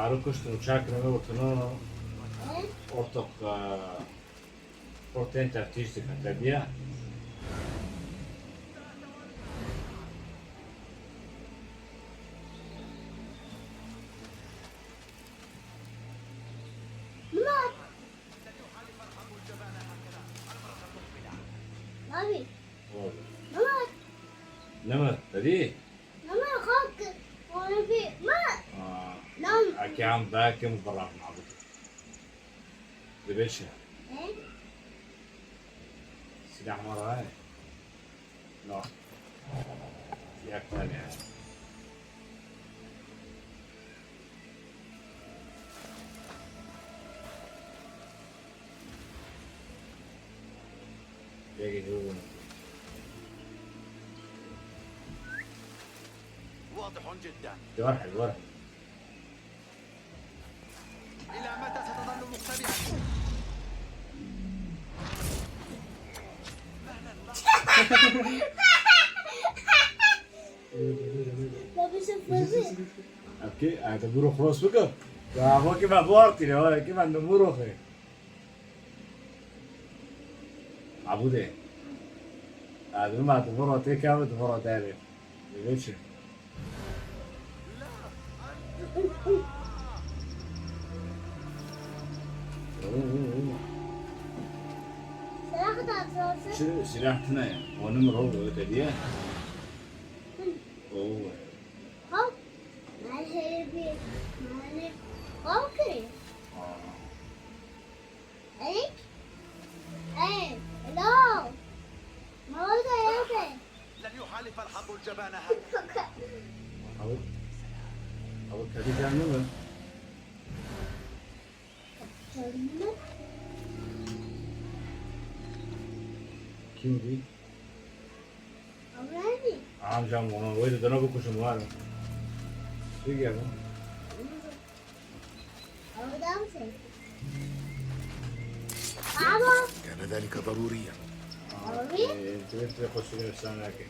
معروف كشتن وشاكر ما وتنو ortak protein teftiş diye. Abi. Nama tadi? Nama خاك وانا في ما نام أكيد ذاك مبرر معبود. دبيشة. سلاح مرة هاي. لا. سلاح ثاني هاي. يجي جوا. واضح جدا. واحد. إلى متى ستظل مختبئا؟ Okey, ada buruk cross juga. Ya, mau kita buat ini, orang kita ada buruk ni. Abu deh. Ada mana tu buruk tu kamu tu buruk tadi. Begitu. شو سلاحنا يعني ونمر هو تديه اوه ها ما هي بي ما اوكي اي لا ما هو ده لن يحالف الحظ الجبان هكذا. أو كذي كان نمر كم دي؟ أولادي عام جامعنا وين ده نبغى كشموار تيجي يا مان أولادي بابا كان ذلك ضروريا. انت تخش في السنة هيك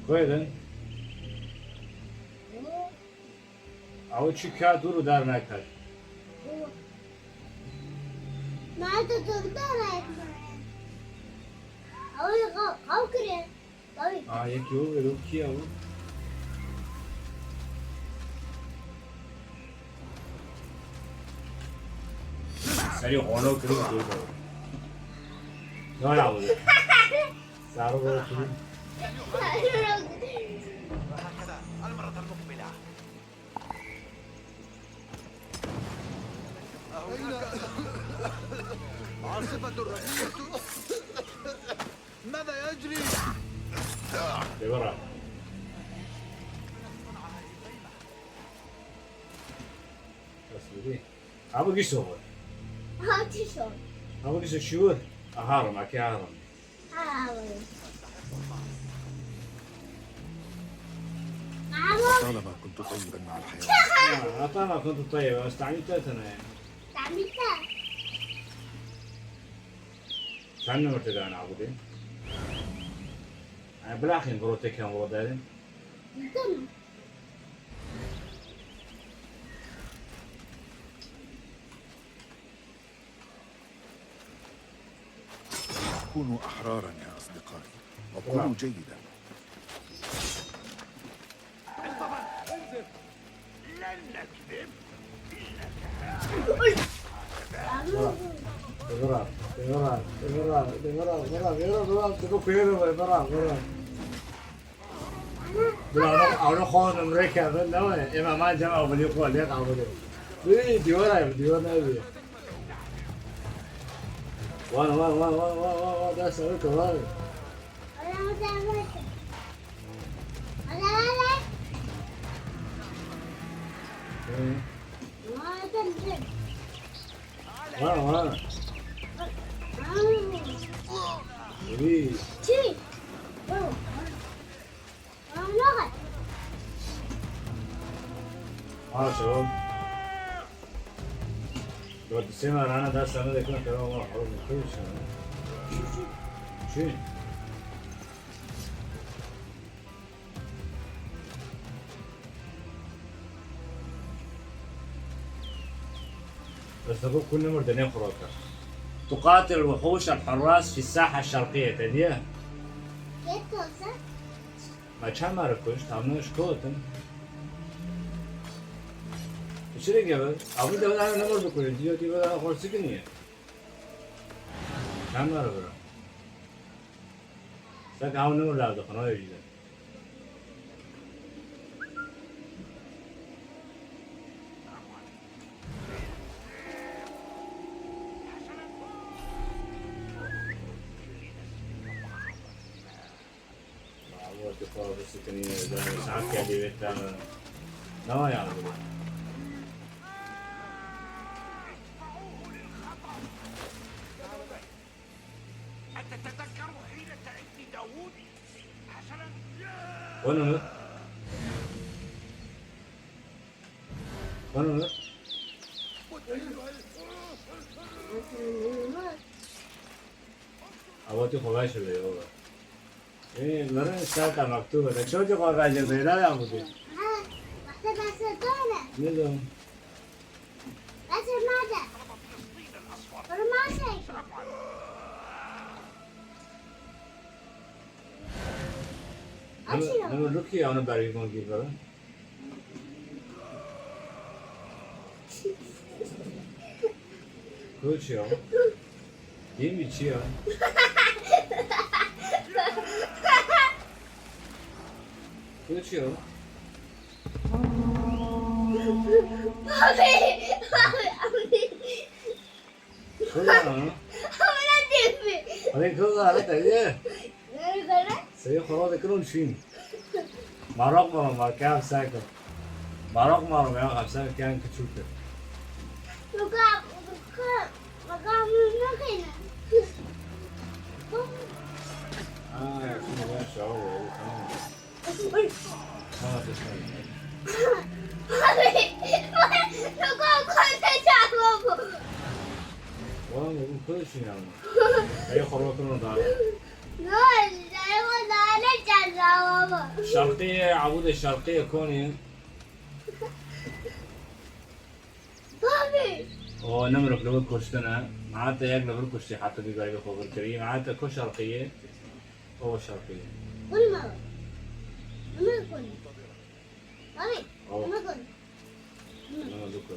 كويس أول شيء كادور ودار ناكل ما تقدر أول غاو كريه طيب يكيو يلو كيا سريع هونو كريم كيو لا ولا سارو كريم وهكذا المرة المقبلة. عاصفة رهيبة. ماذا يجري؟ دورا أبغى قصة هاتي شو أبغى قصة شهور أهارم أكيد أهارم طالما كنت طيبا مع الحيوان. طبعا كنت طيب بس تعملت أنا يعني تعملتها كان مرتدى أنا عبودين أنا بالآخر بروتك كم ورودين الدم كونوا أحرارا يا أصدقائي وكونوا جيدا. لن نكذب. ahora juego en América, ¿no? Es mamá ya va a venir por el día, cabrón. Sí, digo nada. وانا ده سوي كمان وانا ايه شباب لو تسمع انا ده السنه دي كنت انا حرام كل شيء شو؟ بس نقول كل نمر دنيا خروجه. تقاتل الوحوش الحراس في الساحة الشرقية تديه. Che cosa? ما كان ما ركوش تعملوش كوتن. شو اللي قبل؟ أبو ده أنا نمر بكل ديو ديو ده خالص كنيه. كان ما ركوا. سك هاو نمر لا ده خنايا جدا. بس كني ساعات كذي بيت لا يعني أتتذكر حين تعبني داوود؟ حسنا. وانا أبغى خواش اللي هو إيه مرة ساعة مكتوبة ده شو جو خواش اللي لا يا أبوي واحدة بس دولة نزل بس ماذا؟ فرماسي لما لوكي أنا بعرف ما كيف هذا كل شيء يمي شيء كل شيء كلنا هذين كلنا على تأيه سيخرج كلون شين معرق ما كان ساكن معرق ما خمسة كان كتشوفه شنو يا شعور ما تسمع والله يقول كل شيء يعني أي خروج كلون ده الشرقية عبود الشرقية كوني هو نمرك لو كشتنا معناتها يجنا بالكشتي حتى بيقول لك خبر كريم معناتها كل شرقية هو الشرقية أنا ذكر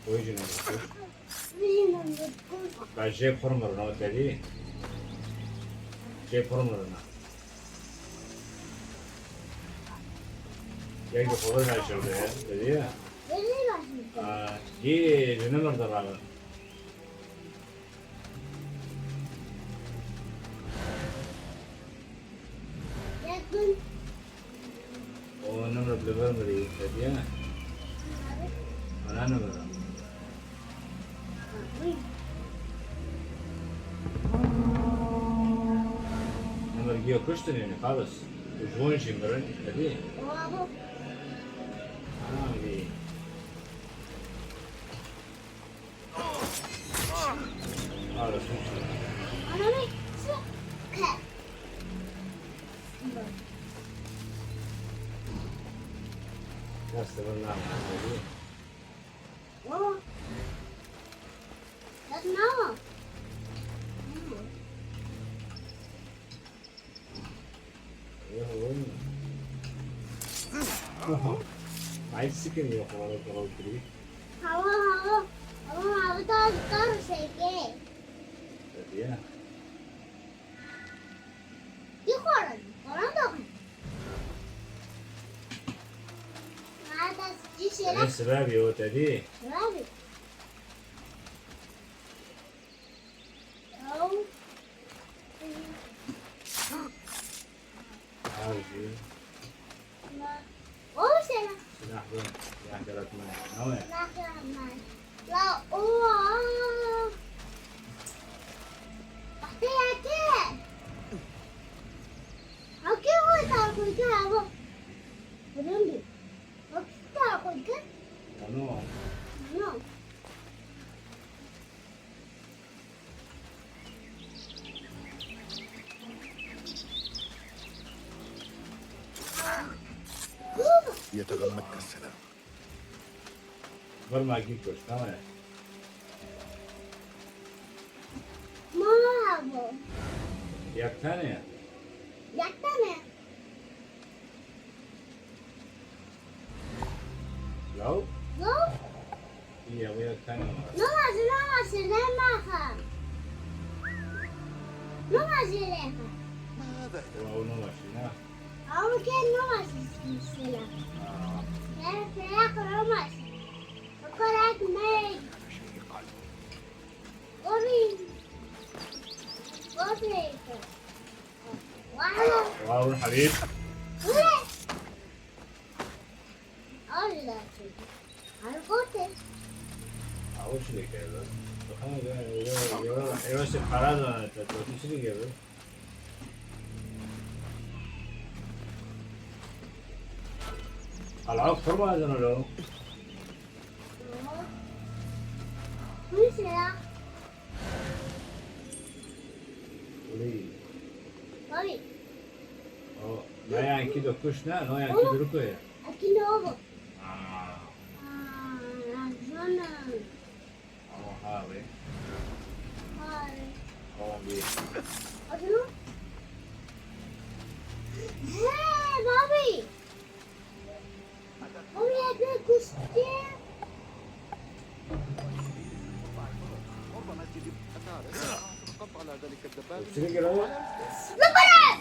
ويجي نمرك بعد جيب حرمر نوع تاني جيب حرمر أنا يجي خبر ما يشوف ده تاني جي نمر درابة ونمر بلبر مري تاني أنا نمر نمر جيو كشتني يعني خالص وجوين شي مرن تاني هذا شو لا استغفر عايز سكن يا اخوان القرار كده يا انا السباب يا وتدي عاوزي سلاح وين سلاح ثلاث مال وين لا اوه نو No. يتغمدك السلام. قبل ما اجيبكش تمام. Mama. ياك ثانية. Yaktane. لو No. هي وياك ثانية. No masilema. No masilema. ماذا او نو ماشي. Ama ken no masilema. Ben felak no mas. Okarak meg. Orin. Orin. Wow. واو حبيب. Allah. Algote. اول شيء كده. yo separado te lo dice que ve. العاب فرما هذا لو. ¿Qué será? ولي. Oye, اه لا يعني كده كشنا لا يعني كده ركوع. aquí no hubo. اه La zona. اه هذا. Ay, اه بي. ¿otro no? Bobby! Bobby, I did this here. ربما تجب أثار القبض على ذلك الدبابة. شنو كده؟ Look at it!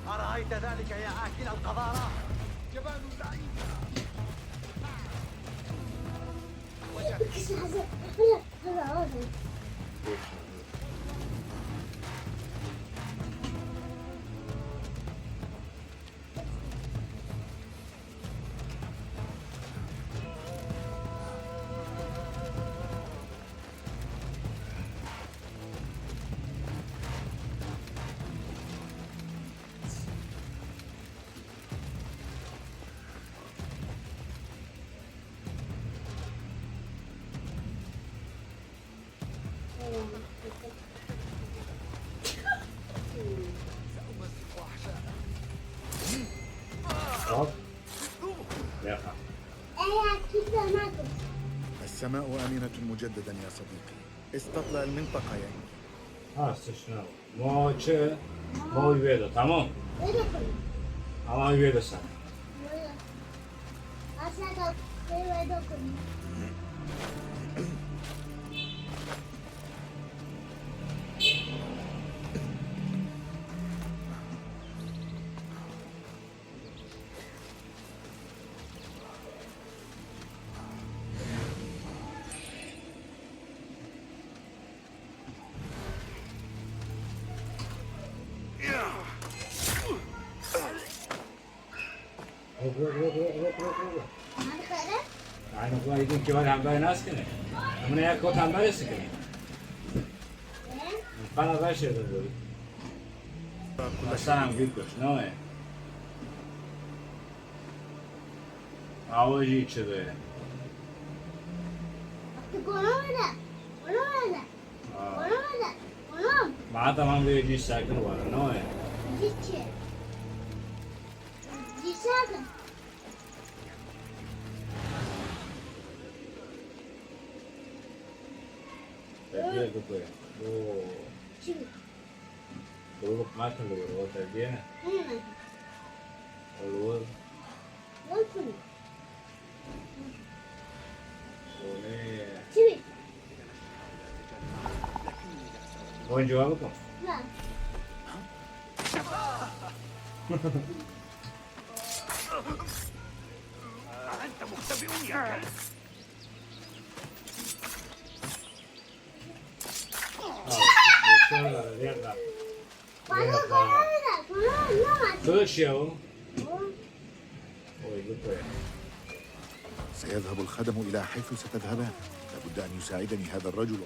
أرأيت ذلك يا آكل القذارات؟ جبان لعين. اه لا السماء آمنة مجددا يا صديقي. استطلع المنطقة يا إنجي. اه استشناو مو تشي مو يبيدو تمام اما يبيدو سنة يعني هو يدين كمان هم باي ناس كده من يا كوت هم باي سكني أنا بايش هذا بقول بس أنا أقول لك شنو هي أول شيء كذا ما تمام بيجي ساكن ورا نو هي تربية كوي دولك ما كان دولك تربية الول وين جوابكم؟ أنت مختبئ يا كلب. Solution. سيذهب الخدم إلى حيث ستذهبان. لابد أن يساعدني هذا الرجل.